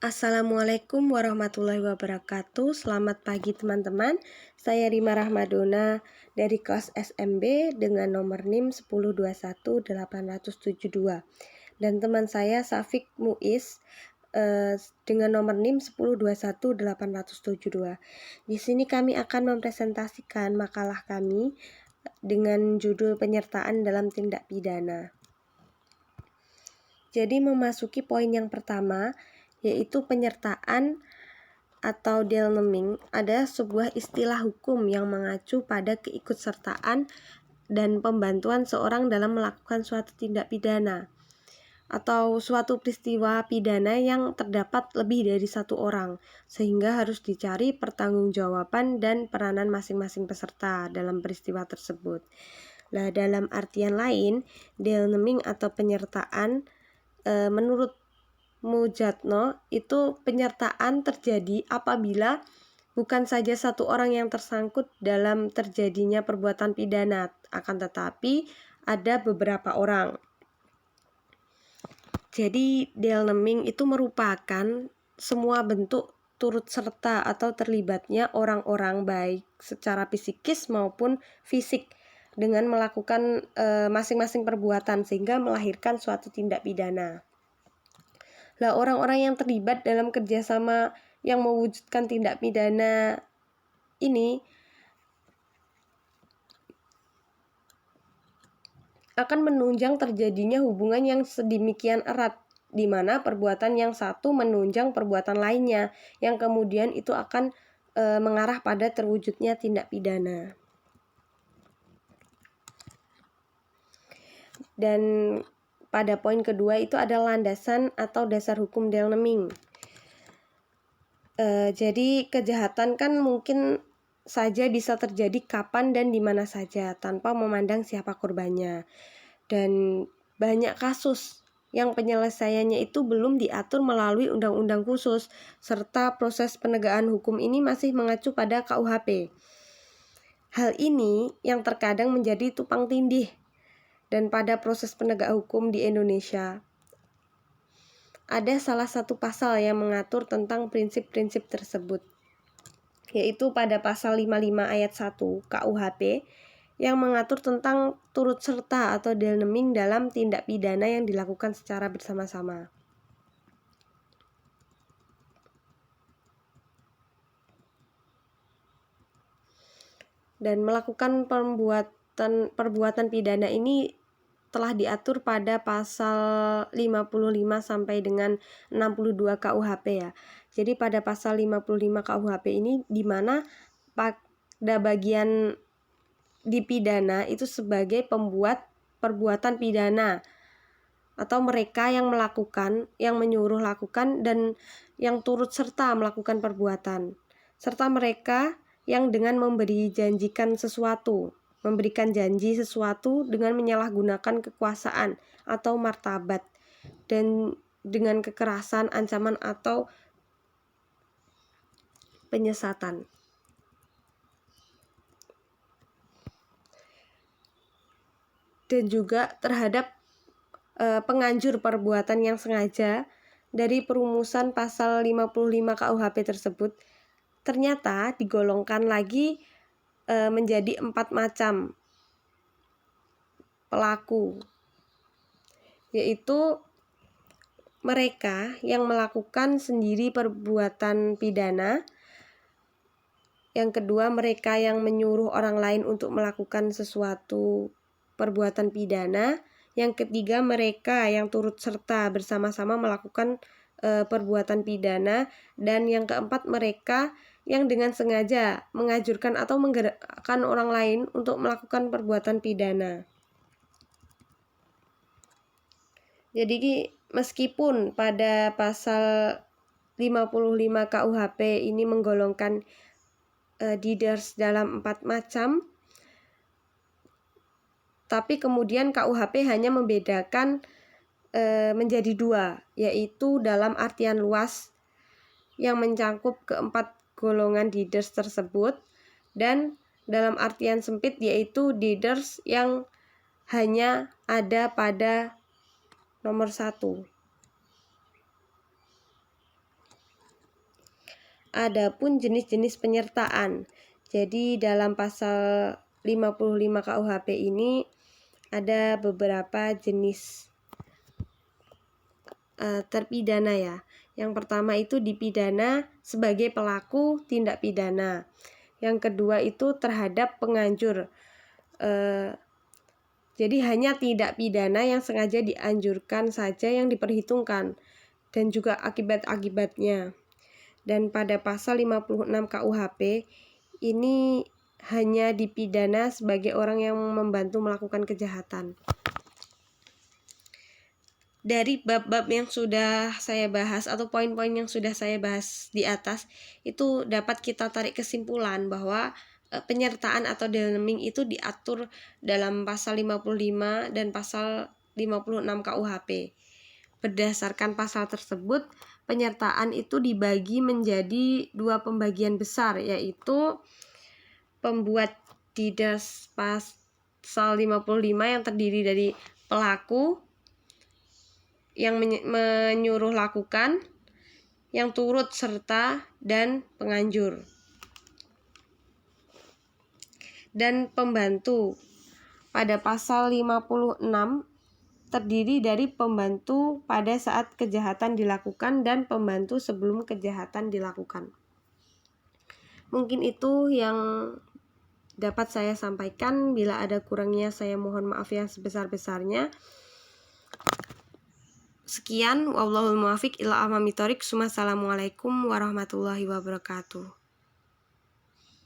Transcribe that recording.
Assalamualaikum warahmatullahi wabarakatuh. Selamat pagi teman-teman. Saya Rima Rahmadona dari kelas SMB dengan nomor NIM 1021872. Dan teman saya Safik Muiz dengan nomor NIM 1021872. Di sini kami akan mempresentasikan makalah kami dengan judul penyertaan dalam tindak pidana. Jadi memasuki poin yang pertama, yaitu penyertaan atau delnaming adalah sebuah istilah hukum yang mengacu pada keikutsertaan dan pembantuan seorang dalam melakukan suatu tindak pidana atau suatu peristiwa pidana yang terdapat lebih dari satu orang, sehingga harus dicari pertanggungjawaban dan peranan masing-masing peserta dalam peristiwa tersebut. Nah, dalam artian lain, delnaming atau penyertaan menurut Mujadno itu penyertaan terjadi apabila bukan saja satu orang yang tersangkut dalam terjadinya perbuatan pidana, akan tetapi ada beberapa orang. Jadi delnaming itu merupakan semua bentuk turut serta atau terlibatnya orang-orang baik secara psikis maupun fisik dengan melakukan masing-masing perbuatan sehingga melahirkan suatu tindak pidana. Nah, orang-orang yang terlibat dalam kerjasama yang mewujudkan tindak pidana ini akan menunjang terjadinya hubungan yang sedemikian erat, di mana perbuatan yang satu menunjang perbuatan lainnya, yang kemudian itu akan mengarah pada terwujudnya tindak pidana. Dan pada poin kedua itu ada landasan atau dasar hukum delnaming. Jadi kejahatan kan mungkin saja bisa terjadi kapan dan di mana saja tanpa memandang siapa korbannya. Dan banyak kasus yang penyelesaiannya itu belum diatur melalui undang-undang khusus, serta proses penegakan hukum ini masih mengacu pada KUHP. Hal ini yang terkadang menjadi tumpang tindih dan pada proses penegak hukum di Indonesia. Ada salah satu pasal yang mengatur tentang prinsip-prinsip tersebut, yaitu pada pasal 55 ayat 1 KUHP yang mengatur tentang turut serta atau delnaming dalam tindak pidana yang dilakukan secara bersama-sama. Dan melakukan perbuatan pidana ini telah diatur pada pasal 55 sampai dengan 62 KUHP ya. Jadi pada pasal 55 KUHP ini di mana pada bagian dipidana itu sebagai pembuat perbuatan pidana atau mereka yang melakukan, yang menyuruh lakukan dan yang turut serta melakukan perbuatan, serta mereka yang dengan memberikan janji sesuatu dengan menyalahgunakan kekuasaan atau martabat dan dengan kekerasan, ancaman atau penyesatan. Dan juga terhadap penganjur perbuatan yang sengaja dari perumusan pasal 55 KUHP tersebut ternyata digolongkan lagi menjadi 4 macam pelaku, yaitu mereka yang melakukan sendiri perbuatan pidana, yang kedua mereka yang menyuruh orang lain untuk melakukan sesuatu perbuatan pidana, yang ketiga mereka yang turut serta bersama-sama melakukan perbuatan pidana, dan yang keempat mereka yang dengan sengaja mengajurkan atau menggerakkan orang lain untuk melakukan perbuatan pidana. Jadi meskipun pada pasal 55 KUHP ini menggolongkan deeders dalam 4 macam, tapi kemudian KUHP hanya membedakan menjadi 2, yaitu dalam artian luas yang mencakup keempat golongan deeders tersebut, dan dalam artian sempit yaitu deeders yang hanya ada pada nomor 1. Adapun jenis-jenis penyertaan. Jadi dalam pasal 55 KUHP ini ada beberapa jenis terpidana ya. Yang pertama itu dipidana sebagai pelaku tindak pidana. Yang kedua itu terhadap penganjur. Jadi hanya tindak pidana yang sengaja dianjurkan saja yang diperhitungkan dan juga akibat-akibatnya. Dan pada pasal 56 KUHP ini hanya dipidana sebagai orang yang membantu melakukan kejahatan. Dari bab-bab yang sudah saya bahas atau poin-poin yang sudah saya bahas di atas, itu dapat kita tarik kesimpulan bahwa penyertaan atau deal-naming itu diatur dalam pasal 55 dan pasal 56 KUHP. Berdasarkan pasal tersebut, penyertaan itu dibagi menjadi dua pembagian besar, yaitu pembuat di pasal 55 yang terdiri dari pelaku yang menyuruh lakukan, yang turut serta, dan penganjur. Dan pembantu pada pasal 56 terdiri dari pembantu pada saat kejahatan dilakukan dan pembantu sebelum kejahatan dilakukan. Mungkin itu yang dapat saya sampaikan. Bila ada kurangnya saya mohon maaf yang sebesar-besarnya. Sekian, wallahul muwaffiq ila aqwamit thoriq. Wassalamualaikum warahmatullahi wabarakatuh.